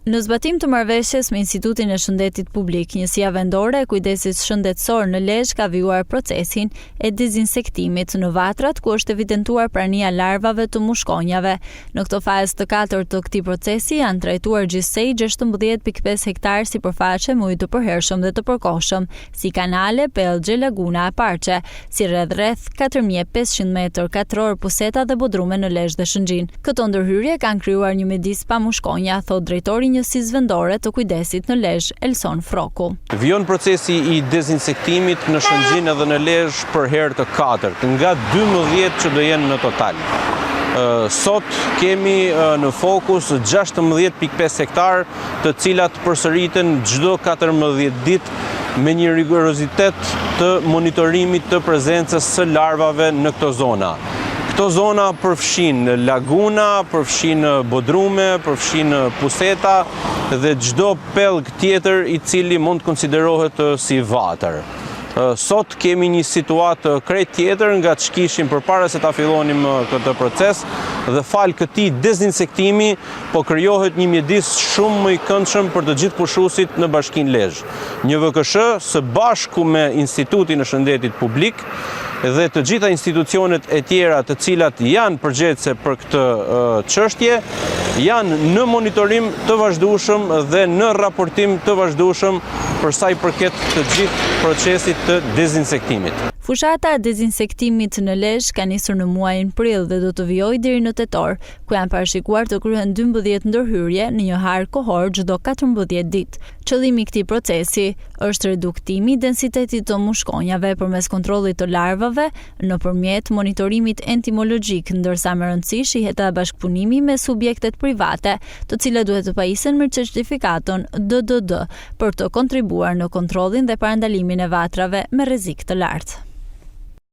Në zbatim të marrëveshjes me Institutin e Shëndetit Publik, Njësia Vendore e Kujdesit Shëndetësor në Lezhë ka vijuar procesin e dezinsektimit në vatrat ku është evidentuar prania larvave të mushkonjave. Në këtë fazë të katërt të këtij procesi janë trajtuar gjithsej 16.5 hektar sipërfaqe me ujë të përhershëm dhe të përkohshëm, si kanale, pellgje, laguna e parqe, si rreth 4500 metër katror puseta dhe bodrume në Lezhë dhe Shëngjin. Këto ndërhyrje kanë krijuar një midis pa mushkonja, thot drejtori Njësisë Vendore të Kujdesit në Lezhë, Elson Froku. Vijon procesi i dezinsektimit në Shëngjin edhe në Lezhë për herë të katërt, nga 12 që do jenë në total. Sot kemi në fokus 16.5 hektar, të cilat përsëriten çdo 14 ditë me një rigorozitet të monitorimit të prezencës së larvave në këto zona. Këto zona përfshin laguna, përfshin bodrume, përfshin puseta dhe çdo pellg tjetër i cili mund të konsiderohet si vatër. Sot kemi një situatë krejt tjetër nga që kishim përpara se ta fillonim këtë proces dhe fal këtij dezinsektimi po krijohet një mjedis shumë më i këndshëm për të gjithë pushuesit në Bashkinë Lezhë. Një VKSH së bashku me Institutin e Shëndetit Publik dhe të gjitha institucionet e tjera të cilat janë përgjegjëse për këtë çështje, janë në monitorim të vazhdueshëm dhe në raportim të vazhdueshëm për sa i përket të gjithë procesit të dezinsektimit. Fushata e dezinsektimit në Lezhë ka nisur në muajin prill dhe do të vijojë deri në tetor, ku janë parashikuar të kryhen 12 ndërhyrje në një har kohor çdo 14 ditë. Qëllimi i këtij procesi është reduktimi i densitetit të mushkonjave përmes kontrollit të larvave nëpërmjet monitorimit entomologjik, ndërsa me rëndësi shihet edhe bashkëpunimi me subjektet private, të cilët duhet të pajisen me certifikaton DDD për të kontribuar në kontrollin dhe parandalimin e vatrave me rrezik të lartë.